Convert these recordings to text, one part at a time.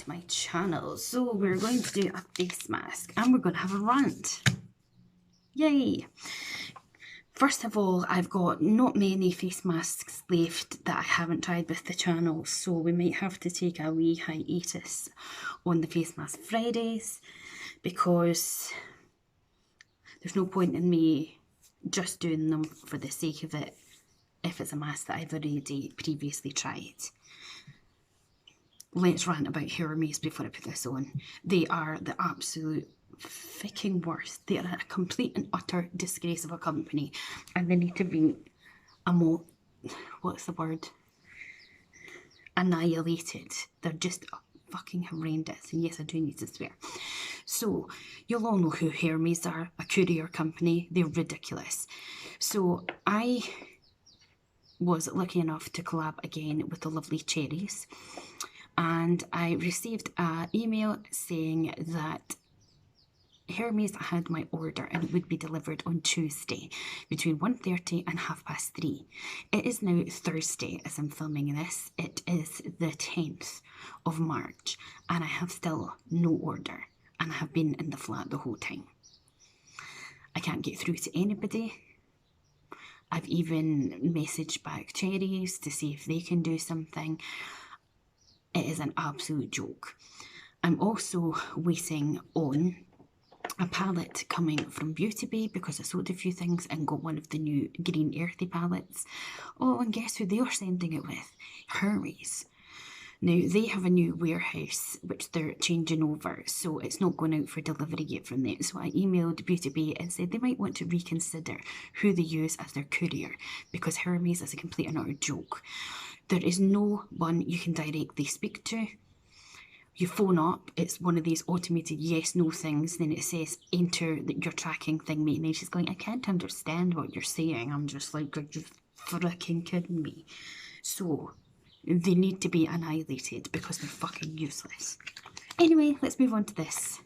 to my channel. So we're going to do a face mask and we're going to have a rant. Yay! First of all, I've got not many face masks left that I haven't tried with the channel, so we might have to take a wee hiatus on the face mask Fridays because there's no point in me just doing them for the sake of it if it's a mask that I've already previously tried. Let's rant about Hyloronic before I put this on. They are the absolute freaking worst. They are a complete and utter disgrace of a company, and they need to be what's the word? Annihilated. They're just fucking horrendous. And yes, I do need to swear. So you'll all know who Hermes are, a courier company. They're ridiculous. So I was lucky enough to collab again with the lovely Cherries, and I received an email saying that Hermes had my order and it would be delivered on Tuesday between 1:30 and 3:30. It is now Thursday as I'm filming this. It is the 10th of March and I have still no order, and I have been in the flat the whole time. I can't get through to anybody. I've even messaged back Cherries to see if they can do something. It is an absolute joke. I'm also waiting on a palette coming from Beauty Bay because I sold a few things and got one of the new green earthy palettes. Oh, and guess who they are sending it with? Hermes. Now, they have a new warehouse which they're changing over, so it's not going out for delivery yet from them. So I emailed Beauty Bay and said they might want to reconsider who they use as their courier because Hermes is a complete and utter joke. There is no one you can directly speak to. You phone up, it's one of these automated yes-no things, then it says enter your tracking thing, and then she's going, I can't understand what you're saying. I'm just like, are you freaking kidding me? So they need to be annihilated because they're fucking useless. Anyway, let's move on to this.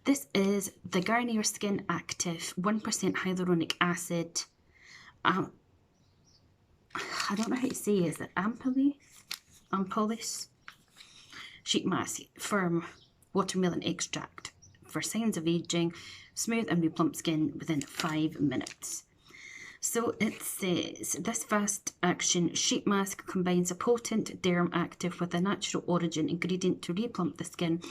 This is the Garnier Skin Active 1% Hyaluronic Acid. I don't know how to say, is it Ampulis? Sheet mask, firm watermelon extract for signs of aging, smooth and replump skin within 5 minutes. So it says, this fast action sheet mask combines a potent derm active with a natural origin ingredient to replump the skin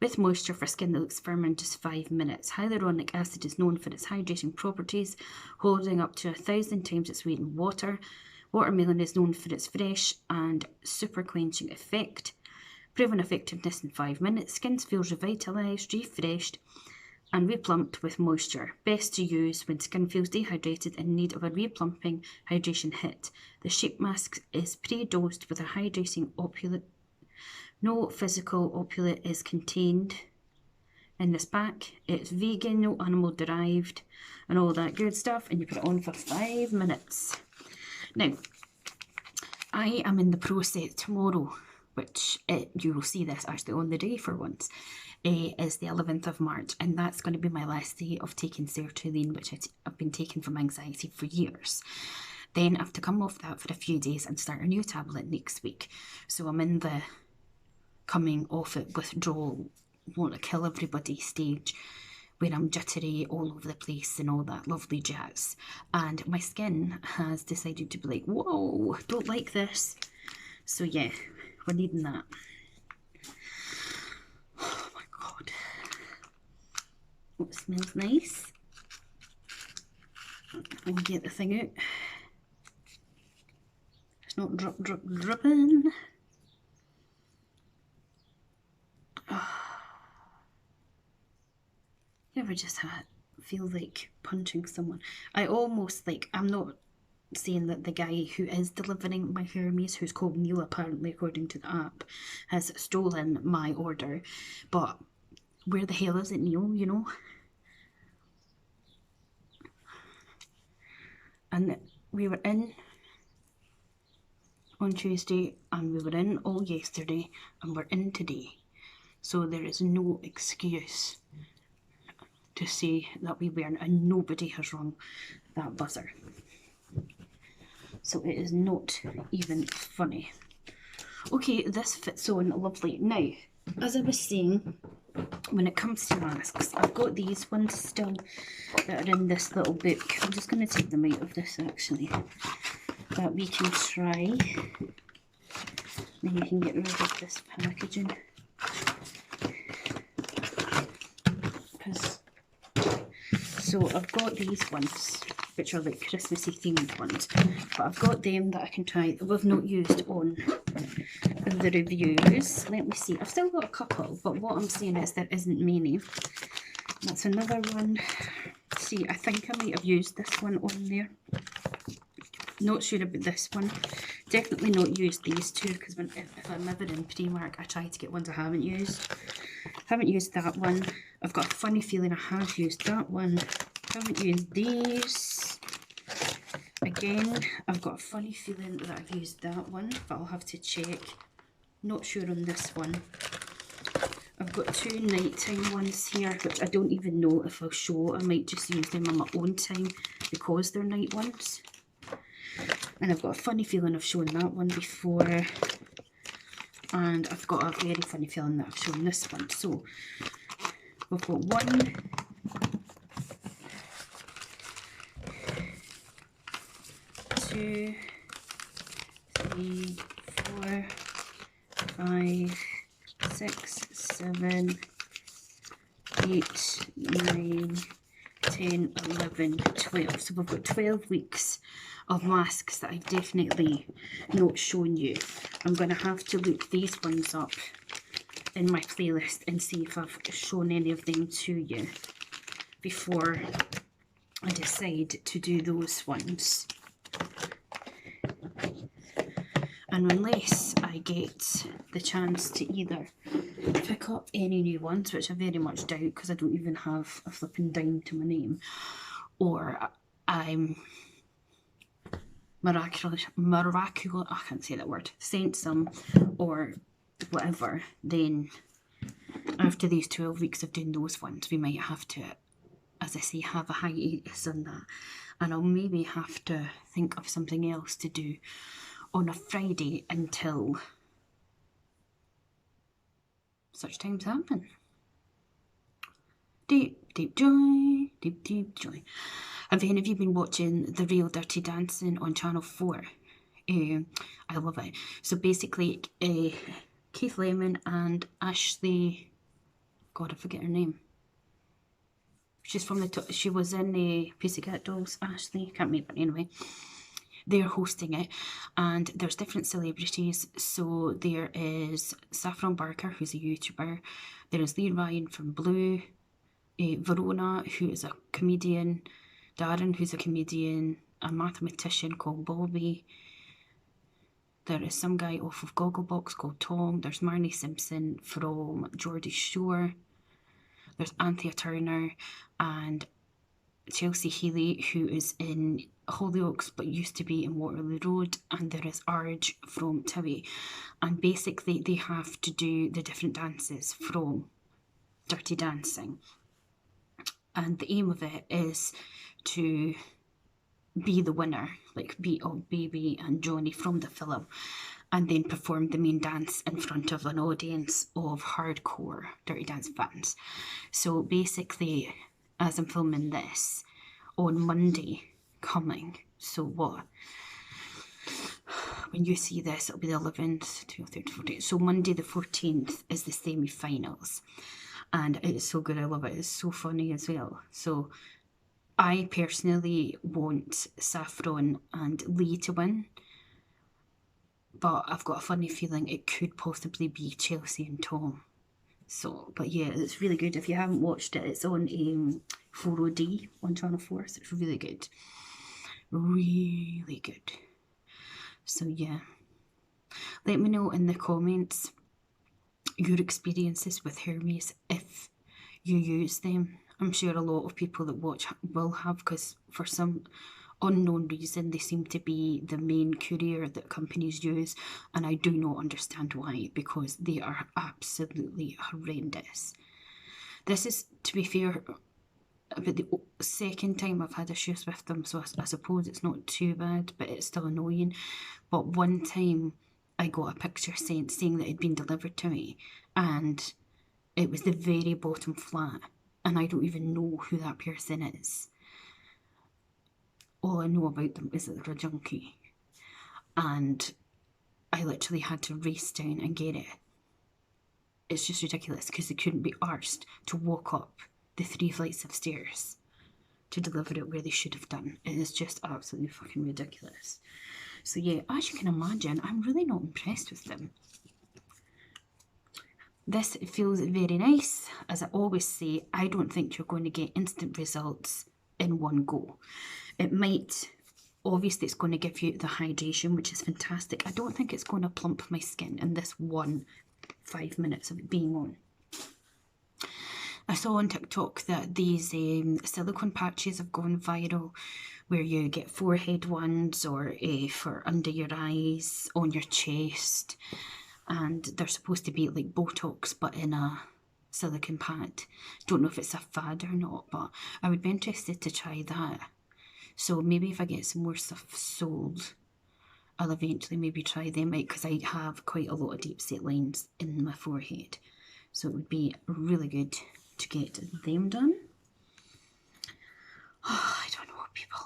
with moisture for skin that looks firm in just 5 minutes. Hyaluronic acid is known for its hydrating properties, holding up to 1,000 times its weight in water. Watermelon is known for its fresh and super quenching effect. Proven effectiveness in 5 minutes. Skin feels revitalised, refreshed and replumped with moisture. Best to use when skin feels dehydrated and in need of a replumping hydration hit. The sheet mask is pre-dosed with a hydrating opulent. No physical opulent is contained in this pack. It's vegan, no animal derived and all that good stuff, and you put it on for 5 minutes. Now, I am in the process tomorrow, which you will see this actually on the day for once, is the 11th of March, and that's going to be my last day of taking sertraline, which I've been taking from anxiety for years. Then I have to come off that for a few days and start a new tablet next week. So I'm in the coming off it withdrawal, want to kill everybody stage, where I'm jittery all over the place and all that lovely jazz. And my skin has decided to be like, whoa, don't like this. So yeah, we're needing that. Oh my god. Oh, it smells nice. I'll get the thing out. It's not dripping. You ever just feel like punching someone? I almost like, I'm not saying that the guy who is delivering my Hermes, who's called Neil apparently according to the app, has stolen my order, but where the hell is it, Neil, you know? And we were in on Tuesday and we were in all yesterday and we're in today, so there is no excuse to say that we weren't, and nobody has rung that buzzer. So it is not even funny. Okay, this fits on lovely. Now, as I was saying, when it comes to masks, I've got these ones still that are in this little book. I'm just going to take them out of this actually, that we can try. Then you can get rid of this packaging. So I've got these ones, which are like Christmassy themed ones, but I've got them that I can try that we've not used on the reviews. Let me see, I've still got a couple, but what I'm saying is there isn't many. That's another one. See, I think I might have used this one on there. Not sure about this one. Definitely not used these two, because if I'm ever in Primark, I try to get ones I haven't used. Haven't used that one. I've got a funny feeling I have used that one. Haven't used these. Again, I've got a funny feeling that I've used that one, but I'll have to check. Not sure on this one. I've got two nighttime ones here, which I don't even know if I'll show. I might just use them on my own time because they're night ones. And I've got a funny feeling I've shown that one before. And I've got a very funny feeling that I've shown this one. So we've got 1, 2, 3, 4, 5, 6, 7, 8, 9, 10, 11, 12. So we've got 12 weeks of masks that I've definitely not shown you. I'm going to have to look these ones up in my playlist and see if I've shown any of them to you before I decide to do those ones. And unless I get the chance to either pick up any new ones, which I very much doubt because I don't even have a flipping dime to my name, or I'm miraculous, I can't say that word, sent some or whatever, then after these 12 weeks of doing those ones, we might have to, as I say, have a hiatus on that. And I'll maybe have to think of something else to do on a Friday until such times happen. Deep, deep joy, deep, deep joy. Have any of you been watching The Real Dirty Dancing on Channel 4? I love it. So basically, Keith Lemon and Ashley, God, I forget her name. She's from she was in the Pussycat Dolls, Ashley, can't remember anyway. They're hosting it, and there's different celebrities. So there is Saffron Barker, who's a YouTuber. There is Lee Ryan from Blue, Verona, who is a comedian, Darren, who's a comedian, a mathematician called Bobby. There is some guy off of Gogglebox called Tom. There's Marnie Simpson from Geordie Shore. There's Anthea Turner and Chelsea Healy, who is in Hollyoaks but used to be in Waterloo Road. And there is Arj from Towie. And basically they have to do the different dances from Dirty Dancing. And the aim of it is to be the winner, like beat up Baby and Johnny from the film, and then perform the main dance in front of an audience of hardcore Dirty Dance fans. So basically, as I'm filming this, on Monday coming, so what? When you see this, it'll be the 11th, 12th, 13th, 14th. So Monday the 14th is the semi-finals. And it's so good, I love it. It's so funny as well. So I personally want Saffron and Lee to win, but I've got a funny feeling it could possibly be Chelsea and Tom. So, but yeah, it's really good. If you haven't watched it, it's on 4OD on Channel 4, so it's really good. Really good. So yeah, let me know in the comments your experiences with Hermes if you use them. I'm sure a lot of people that watch will have, because for some unknown reason they seem to be the main courier that companies use, and I do not understand why, because they are absolutely horrendous. This is, to be fair, about the second time I've had issues with them, so I suppose it's not too bad, but it's still annoying. But one time I got a picture saying that it had been delivered to me, and it was the very bottom flat, and I don't even know who that person is. All I know about them is that they're a junkie, and I literally had to race down and get it. It's just ridiculous because they couldn't be arsed to walk up the 3 flights of stairs to deliver it where they should have done. It is just absolutely fucking ridiculous. So yeah, as you can imagine, I'm really not impressed with them. This feels very nice. As I always say, I don't think you're going to get instant results in one go. It might, obviously it's going to give you the hydration, which is fantastic. I don't think it's going to plump my skin in this 5 minutes of it being on. I saw on TikTok that these silicone patches have gone viral, where you get forehead ones or for under your eyes, on your chest, and they're supposed to be like Botox but in a silicone pad. Don't know if it's a fad or not, but I would be interested to try that. So maybe if I get some more stuff sold, I'll eventually maybe try them out, because I have quite a lot of deep set lines in my forehead. So it would be really good to get them done. Oh, I don't know, people.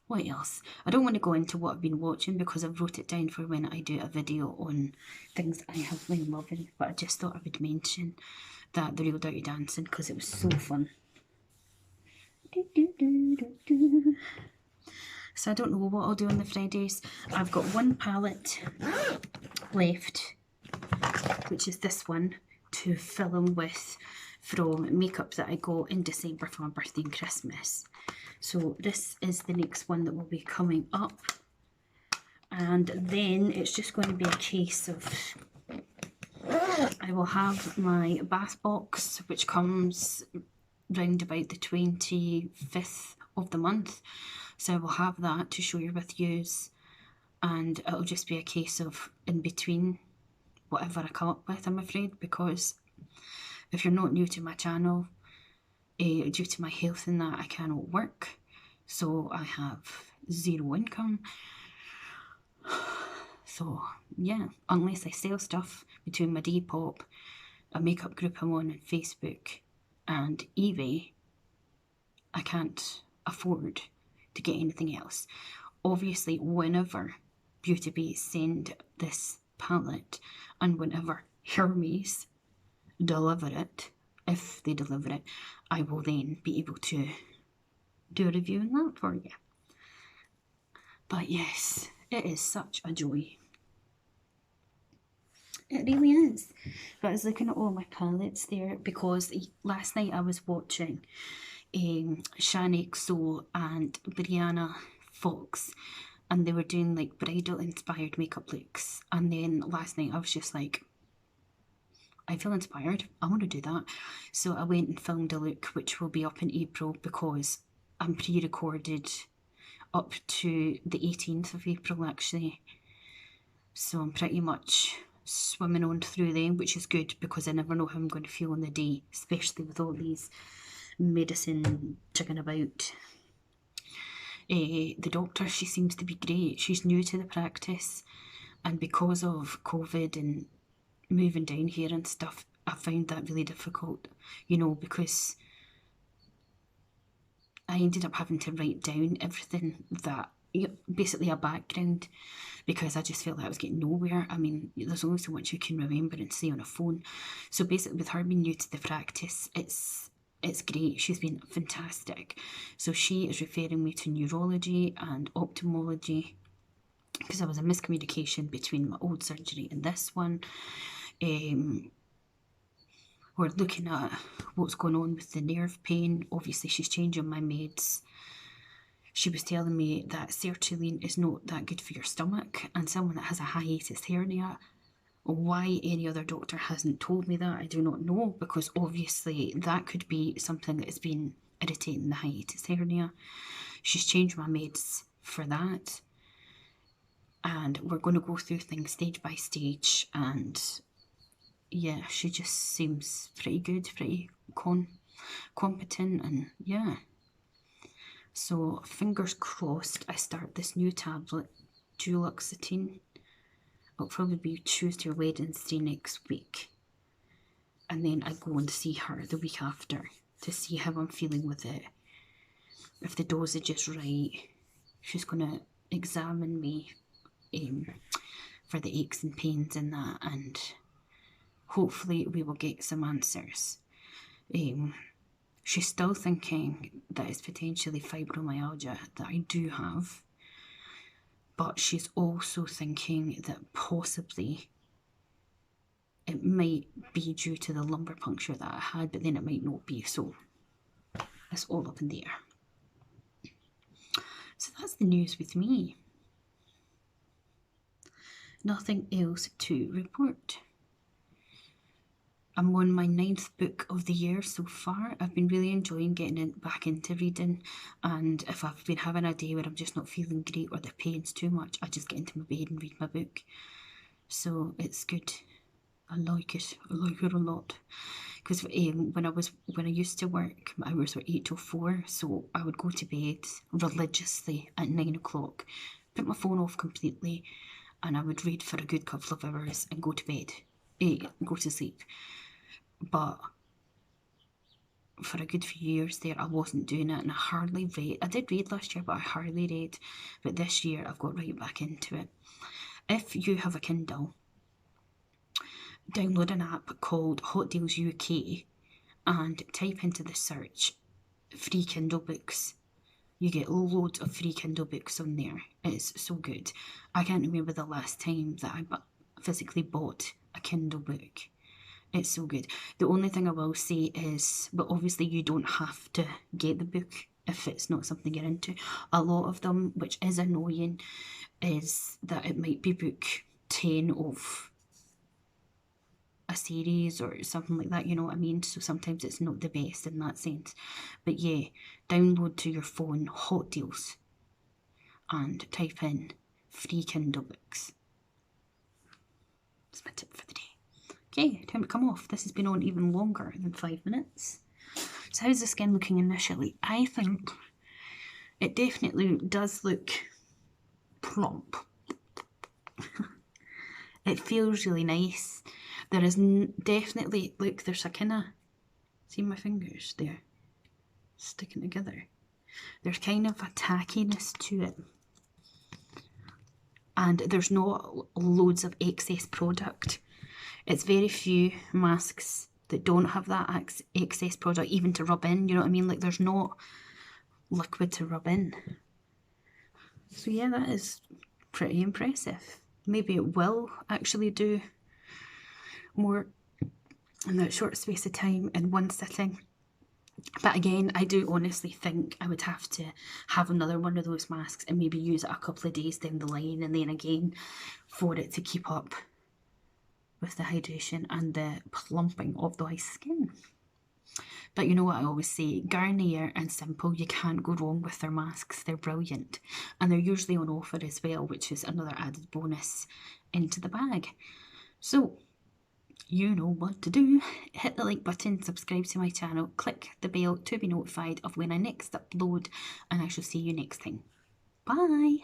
What else? I don't want to go into what I've been watching because I've wrote it down for when I do a video on things I have been loving, but I just thought I would mention that The Real Dirty Dancing because it was so fun. So I don't know what I'll do on the Fridays. I've got one palette left, which is this one, to film with from makeup that I got in December for my birthday and Christmas. So this is the next one that will be coming up, and then it's just going to be a case of, I will have my bath box, which comes round about the 25th of the month, so I will have that to share with yous, and it'll just be a case of in between whatever I come up with, I'm afraid, because if you're not new to my channel, due to my health and that, I cannot work, so I have zero income. So yeah, unless I sell stuff between my Depop, a makeup group I'm on Facebook, and eBay, I can't afford to get anything else. Obviously, whenever Beauty Bay send this palette, and whenever Hermes deliver it, if they deliver it, I will then be able to do a review on that for you. But yes, it is such a joy. It really is. But I was looking at all my palettes there because last night I was watching Shan XO and Brianna Fox, and they were doing like bridal inspired makeup looks, and then last night I was just like, I feel inspired, I want to do that. So I went and filmed a look which will be up in April, because I'm pre-recorded up to the 18th of April actually. So I'm pretty much swimming on through them, which is good because I never know how I'm going to feel on the day, especially with all these medicine jigging about. The doctor, she seems to be great. She's new to the practice, and because of COVID and moving down here and stuff, I found that really difficult, you know, because I ended up having to write down everything that, basically a background, because I just felt like I was getting nowhere. I mean, there's only so much you can remember and say on a phone. So basically with her being new to the practice, it's great. She's been fantastic. So she is referring me to neurology and ophthalmology, because there was a miscommunication between my old surgery and this one. We're looking at what's going on with the nerve pain. Obviously she's changing my meds. She was telling me that sertraline is not that good for your stomach, and someone that has a hiatus hernia, why any other doctor hasn't told me that, I do not know, because obviously that could be something that has been irritating the hiatus hernia. She's changed my meds for that, and we're going to go through things stage by stage, and yeah, she just seems pretty good, pretty competent, and yeah. So fingers crossed I start this new tablet, duloxetine. it'll probably be Tuesday or Wednesday next week. And then I go and see her the week after to see how I'm feeling with it. If the dosage is right, she's going to examine me for the aches and pains and that, and hopefully we will get some answers. She's still thinking that it's potentially fibromyalgia that I do have, but she's also thinking that possibly it might be due to the lumbar puncture that I had, but then it might not be, so it's all up in the air. So that's the news with me. Nothing else to report. I'm on my 9th book of the year so far. I've been really enjoying getting back into reading, and if I've been having a day where I'm just not feeling great or the pain's too much, I just get into my bed and read my book. So it's good. I like it a lot. Because when I used to work, my hours were 8 till 4, so I would go to bed religiously at 9 o'clock, put my phone off completely, and I would read for a good couple of hours and go to bed, go to sleep. But for a good few years there, I wasn't doing it, and I hardly read. I did read last year, but I hardly read. But this year, I've got right back into it. If you have a Kindle, download an app called Hot Deals UK and type into the search free Kindle books. You get loads of free Kindle books on there. It's so good. I can't remember the last time that I physically bought a Kindle book. It's so good. The only thing I will say is, but obviously you don't have to get the book if it's not something you're into. A lot of them, which is annoying, is that it might be book 10 of a series or something like that, you know what I mean? So sometimes it's not the best in that sense. But yeah, download to your phone Hot Deals and type in free Kindle books. That's my tip for the day. Okay, time to come off. This has been on even longer than 5 minutes. So how's the skin looking initially? I think it definitely does look plump. It feels really nice. There is definitely, look, there's a kind of, see my fingers there, sticking together. There's kind of a tackiness to it. And there's not loads of excess product. It's very few masks that don't have that excess product even to rub in, you know what I mean? Like there's not liquid to rub in. So yeah, that is pretty impressive. Maybe it will actually do more in that short space of time in one sitting. But again, I do honestly think I would have to have another one of those masks and maybe use it a couple of days down the line, and then again for it to keep up with the hydration and the plumping of the skin. But you know what I always say, Garnier and Simple, you can't go wrong with their masks. They're brilliant. And they're usually on offer as well, which is another added bonus into the bag. So you know what to do. Hit the like button, subscribe to my channel, click the bell to be notified of when I next upload, and I shall see you next time. Bye!